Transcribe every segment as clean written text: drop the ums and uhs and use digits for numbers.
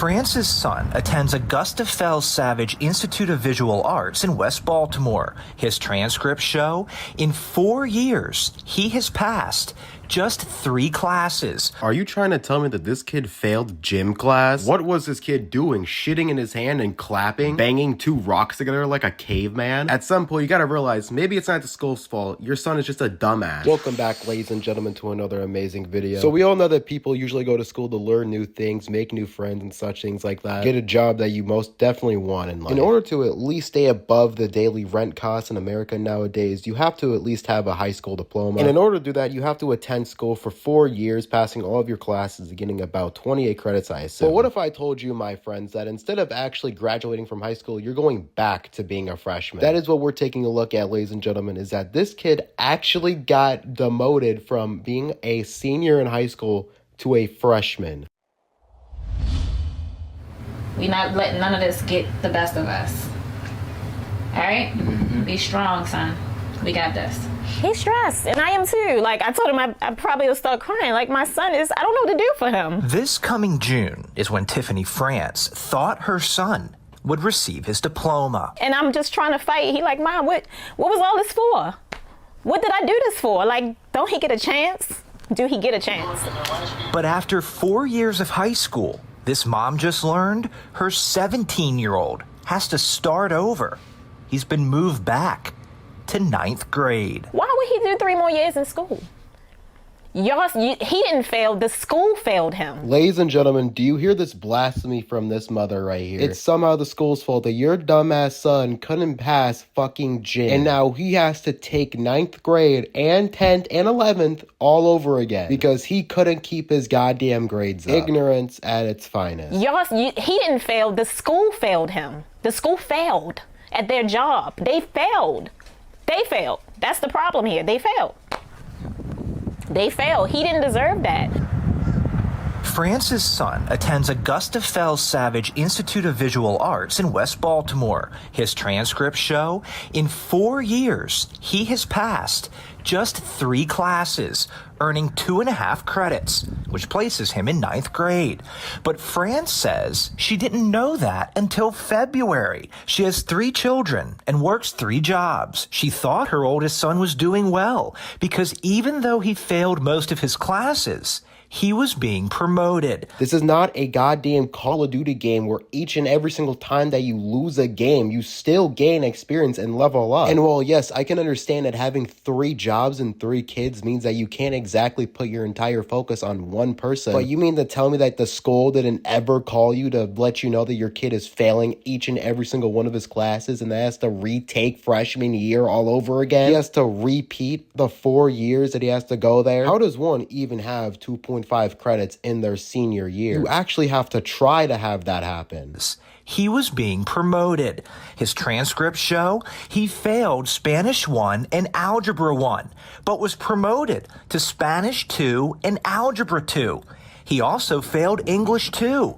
France's son attends Augusta Fells Savage Institute of Visual Arts in West Baltimore. His transcripts show in 4 years, he has passed just 3 classes. Are you trying to tell me that this kid failed gym class? What was this kid doing? Shitting in his hand and clapping? Banging 2 rocks together like a caveman? At some point, you gotta realize, maybe it's not the school's fault. Your son is just a dumbass. Welcome back, ladies and gentlemen, to another amazing video. So we all know that people usually go to school to learn new things, make new friends and such things like that. Get a job that you most definitely want in life. In order to at least stay above the daily rent costs in America nowadays, you have to at least have a high school diploma. And in order to do that, you have to attend school for 4 years, passing all of your classes and getting about 28 credits, I assume. But what if I told you, my friends, that instead of actually graduating from high school, you're going back to being a freshman? That is what we're taking a look at, ladies and gentlemen, is that this kid actually got demoted from being a senior in high school to a freshman. We not letting none of this get the best of us. All right? Be strong, son. We got this. He's stressed, and I am too. Like, I told him I probably will start crying. Like, my son is, I don't know what to do for him. This coming June is when Tiffany France thought her son would receive his diploma. And I'm just trying to fight. He like, Mom, what was all this for? What did I do this for? Like, don't he get a chance? Do he get a chance? But after 4 years of high school, this mom just learned her 17-year-old has to start over. He's been moved back to 9th grade. Why would he do 3 more years in school? He didn't fail, the school failed him. Ladies and gentlemen, do you hear this blasphemy from this mother right here? It's somehow the school's fault that your dumbass son couldn't pass fucking gym. And now he has to take 9th grade and 10th and 11th all over again because he couldn't keep his goddamn grades up. Ignorance at its finest. He didn't fail, the school failed him. The school failed at their job. They failed. They failed. That's the problem here. They failed. They failed. He didn't deserve that. France's son attends Augusta Fells Savage Institute of Visual Arts in West Baltimore. His transcripts show in 4 years, he has passed just 3 classes, earning 2.5 credits, which places him in 9th grade. But France says she didn't know that until February. She has 3 children and works 3 jobs. She thought her oldest son was doing well because even though he failed most of his classes, he was being promoted. This is not a goddamn Call of Duty game where each and every single time that you lose a game, you still gain experience and level up. And while, yes, I can understand that having 3 jobs and 3 kids means that you can't exactly put your entire focus on one person. But you mean to tell me that the school didn't ever call you to let you know that your kid is failing each and every single one of his classes and that has to retake freshman year all over again? He has to repeat the 4 years that he has to go there? How does one even have 2.5 credits in their senior year? You actually have to try to have that happen. He was being promoted. His transcripts show he failed Spanish 1 and Algebra 1, but was promoted to Spanish 2 and Algebra 2. He also failed English 2,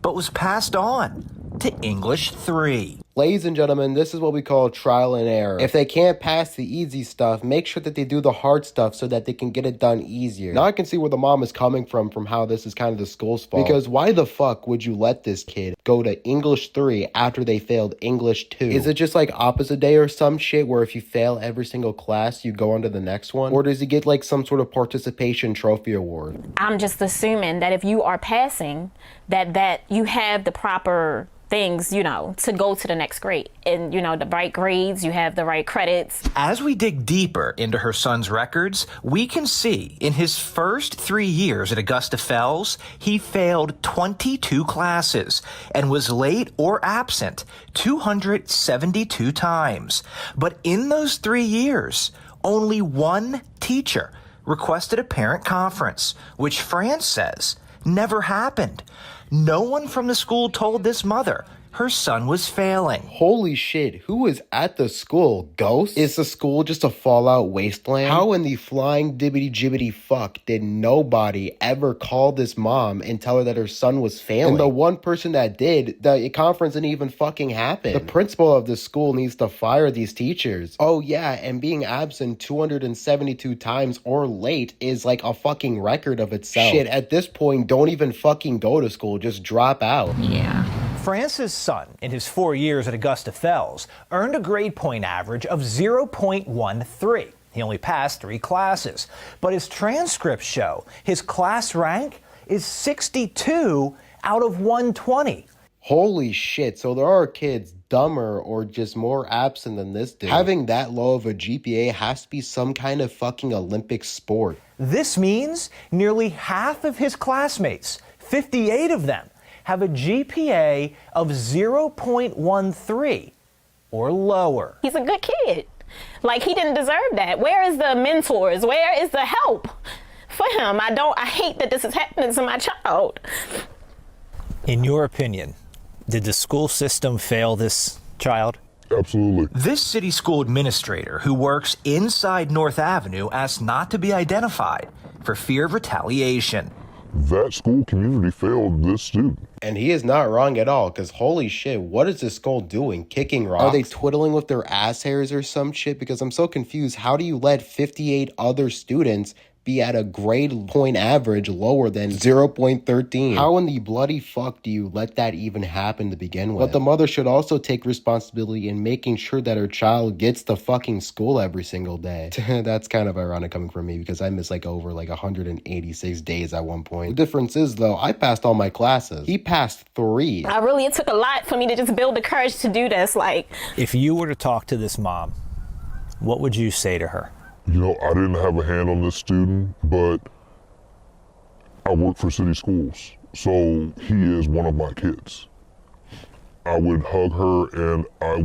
but was passed on to English 3. Ladies and gentlemen, this is what we call trial and error. If they can't pass the easy stuff, make sure that they do the hard stuff so that they can get it done easier. Now I can see where the mom is coming from how this is kind of the school's fault. Because why the fuck would you let this kid go to English 3 after they failed English 2? Is it just like opposite day or some shit where if you fail every single class, you go on to the next one? Or does he get like some sort of participation trophy award? I'm just assuming that if you are passing, that you have the proper things, to go to the next grade. And, the right grades, you have the right credits. As we dig deeper into her son's records, we can see in his first 3 years at Augusta Fells, he failed 22 classes and was late or absent 272 times. But in those 3 years, only 1 teacher requested a parent conference, which France says never happened. No one from the school told this mother her son was failing. Holy shit, who is at the school? Ghosts? Is the school just a fallout wasteland? How in the flying dibbity jibbity fuck did nobody ever call this mom and tell her that her son was failing? And the one person that did, the conference didn't even fucking happen. The principal of the school needs to fire these teachers. Oh yeah, and being absent 272 times or late is like a fucking record of itself. Shit, at this point, don't even fucking go to school, just drop out. Yeah. France's son, in his 4 years at Augusta Fells, earned a grade point average of 0.13. He only passed 3 classes, but his transcripts show his class rank is 62 out of 120. Holy shit, so there are kids dumber or just more absent than this dude. Having that low of a GPA has to be some kind of fucking Olympic sport. This means nearly half of his classmates, 58 of them, have a GPA of 0.13 or lower. He's a good kid. Like, he didn't deserve that. Where is the mentors? Where is the help for him? I hate that this is happening to my child. In your opinion, did the school system fail this child? Absolutely. This city school administrator who works inside North Avenue asked not to be identified for fear of retaliation. That school community failed this student. And he is not wrong at all, because holy shit, what is this school doing? Kicking rocks? Are they twiddling with their ass hairs or some shit? Because I'm so confused. How do you let 58 other students be at a grade point average lower than 0.13? How in the bloody fuck do you let that even happen to begin with? But the mother should also take responsibility in making sure that her child gets to fucking school every single day. That's kind of ironic coming from me, because I missed over 186 days at one point. The difference is, though, I passed all my classes. He passed 3. It took a lot for me to just build the courage to do this. If you were to talk to this mom, what would you say to her? You know, I didn't have a hand on this student, but I work for city schools, so he is one of my kids. I would hug her and I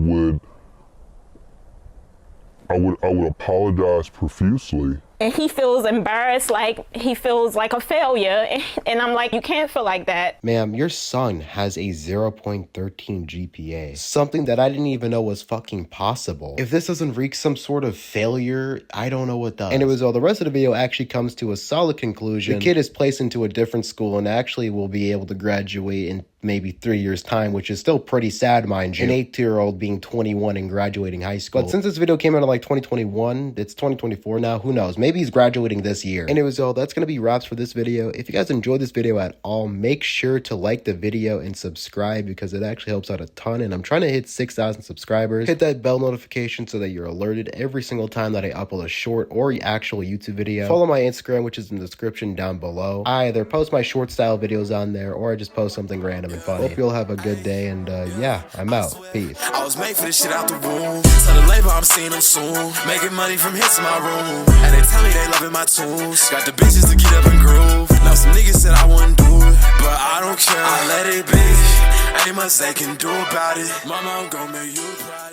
would apologize profusely. And he feels embarrassed, he feels like a failure. And I'm like, you can't feel like that. Ma'am, your son has a 0.13 GPA. Something that I didn't even know was fucking possible. If this doesn't reach some sort of failure, I don't know what does. Anyways, the rest of the video actually comes to a solid conclusion. The kid is placed into a different school and actually will be able to graduate in maybe 3 years' time, which is still pretty sad, mind you. An 8-year-old being 21 and graduating high school. But since this video came out in 2021, it's 2024 now, who knows? Maybe he's graduating this year. Anyways, that's gonna be wraps for this video. If you guys enjoyed this video at all, make sure to like the video and subscribe, because it actually helps out a ton, and I'm trying to hit 6,000 subscribers. Hit that bell notification so that you're alerted every single time that I upload a short or actual YouTube video. Follow my Instagram, which is in the description down below. I either post my short style videos on there, or I just post something random and funny. Hope you'll have a good day, and yeah, I'm out. Peace. I was made for this shit out the womb. Tell the label I'm seeing them soon. Making money from hits in my room. And they tell me they loving my tunes. Got the bitches to get up and groove. Now some niggas said I wouldn't do it, but I don't care. I let it be. Ain't much they can do about it. Mama, I'm gon' make you proud.